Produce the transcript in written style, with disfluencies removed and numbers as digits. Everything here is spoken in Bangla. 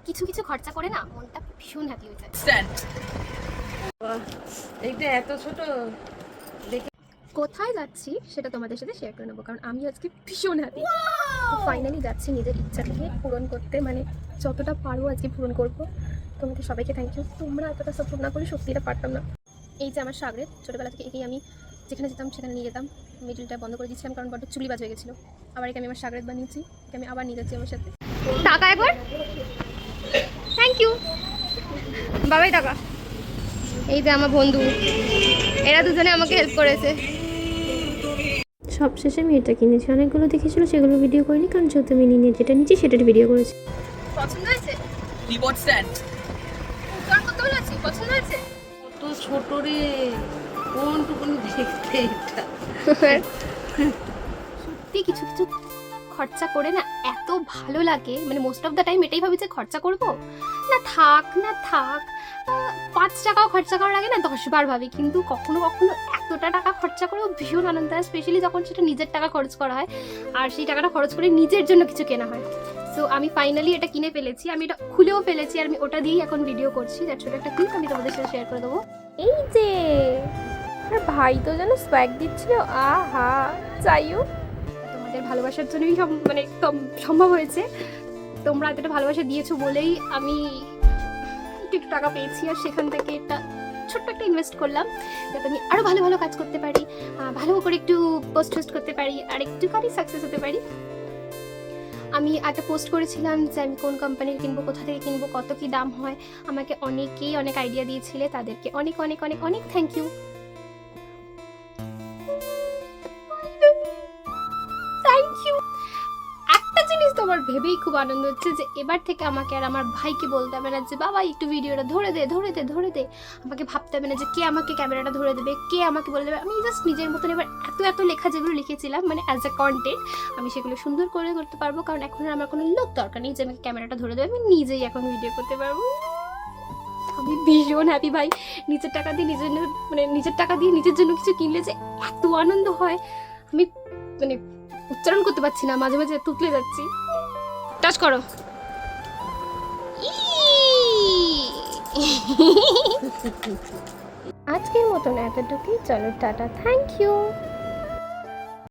কিছু কিছু খরচা করে না মনটা ভীষণ হ্যাপি হয়ে যায়। এইটা এত ছোট দেখে কোথায় যাচ্ছি সেটা তোমাদের সাথে শেয়ার করে নেবো, কারণ আমি আজকে ভীষণ হ্যাপি। ফাইনালি যাচ্ছি নিজের ইচ্ছাটাকে পূরণ করতে, মানে যতটা পারবো আজকে পূরণ করবো। তোমাদের সবাইকে থ্যাংক ইউ, তোমরা এতটা সাপোর্ট না করলে সত্যি এটা পারতাম না। এই যে আমার সাগরে, ছোটোবেলা থেকে একেই আমি যেখানে যেতাম সেখানে নিয়ে যেতাম। মিডিলটা বন্ধ করে দিয়েছিলাম কারণ বড্ড চুলিবাজ হয়ে গেছিলো। আবার একে আমি আমার সাগরেত বানিয়েছি, একে আমি আবার নিয়ে যাচ্ছি আমার সাথে। টাকা একবার থ্যাংক ইউ বাবাই টাকা। এই যে আমার বন্ধু, এরা দুজনে আমাকে হেল্প করেছে। সবশেষে আমি এটা কিনেছি, অনেকগুলো দেখেছিল সেগুলো ভিডিও করিনি, কারণ যেহেতু আমি নিয়ে যেটা নিচ্ছি সেটার ভিডিও করেছি। পছন্দ হয়েছে? কিবোর্ড স্ট্যান্ড কারণ কত ভালো আছে, পছন্দ হয়েছে? কত ছোট রে, কোনটুকুনি দেখতে এটা। সত্যি কিছু কিছু খরচা করে না এত ভালো লাগে, মানে মোস্ট অফ দ্য টাইম এটাই ভাবি যে খরচা করব না থাক না থাক, 5 টাকাও খরচা করার আগে না 10 বার ভাবি, কিন্তু কখনো কখনো এতটা টাকা খরচা করেও ভীষণ আনন্দ হয়, স্পেশালি যখন সেটা নিজের টাকা খরচ করা হয় আর সেই টাকাটা খরচ করে নিজের জন্য কিছু কেনা হয়। সো আমি ফাইনালি এটা কিনে ফেলেছি, আমি এটা খুলেও ফেলেছি আর আমি ওটা দিয়েই এখন ভিডিও করছি। যার ছোটো একটা ক্লিপ আমি তোমাদের সাথে শেয়ার করে দেবো। এই যে আর ভাই তো যেন স্প্যাগ দিচ্ছিল, আহা চাইও। তোমাদের ভালোবাসার জন্যই মানে সম্ভব হয়েছে, তোমরা এতটা ভালোবাসা দিয়েছো বলেই আমি একটু টাকা পেয়েছি, আর সেখান থেকে একটা ছোট্ট একটা ইনভেস্ট করলাম যাতে আমি আরও ভালো ভালো কাজ করতে পারি, ভালো করে একটু পোস্ট করতে পারি আর একটুখানি সাকসেস হতে পারি। আমি একটা পোস্ট করেছিলাম যে আমি কোন কোম্পানির কিনবো, কোথা থেকে কিনবো, কত কি দাম হয়। আমাকে অনেকেই অনেক আইডিয়া দিয়েছিলে, তাদেরকে অনেক অনেক অনেক অনেক থ্যাংক ইউ। Thank you. একটা জিনিস তো আমার ভেবেই খুব আনন্দ হচ্ছে যে এবার থেকে আমাকে আর আমার ভাইকে বলতে হবে না যে বাবা একটু ভিডিওটা ধরে দে ধরে দে ধরে দে, আমাকে ভাবতে হবে না যে কে আমাকে ক্যামেরাটা ধরে দেবে, কে আমাকে বলে দেবে। আমি জাস্ট নিজের মতন এবার এত এত লেখা যেগুলো লিখেছিলাম মানে অ্যাজ এ কন্টেন্ট, আমি সেগুলো সুন্দর করে করতে পারবো, কারণ এখন আর আমার কোনো লোক দরকার নেই যে আমাকে ক্যামেরাটা ধরে দেবে, আমি নিজেই এখন ভিডিও করতে পারবো। আমি ভীষণ হ্যাপি ভাই। নিজের টাকা দিয়ে নিজের টাকা দিয়ে নিজের জন্য কিছু কিনলে যে এত আনন্দ হয় আমি মানে উচ্চারণ করতে পারছি না, মাঝে মাঝে তুতলে যাচ্ছি। টাচ করো। আজকের মতন এতটুকুই, চলো টাটা, থ্যাংক ইউ।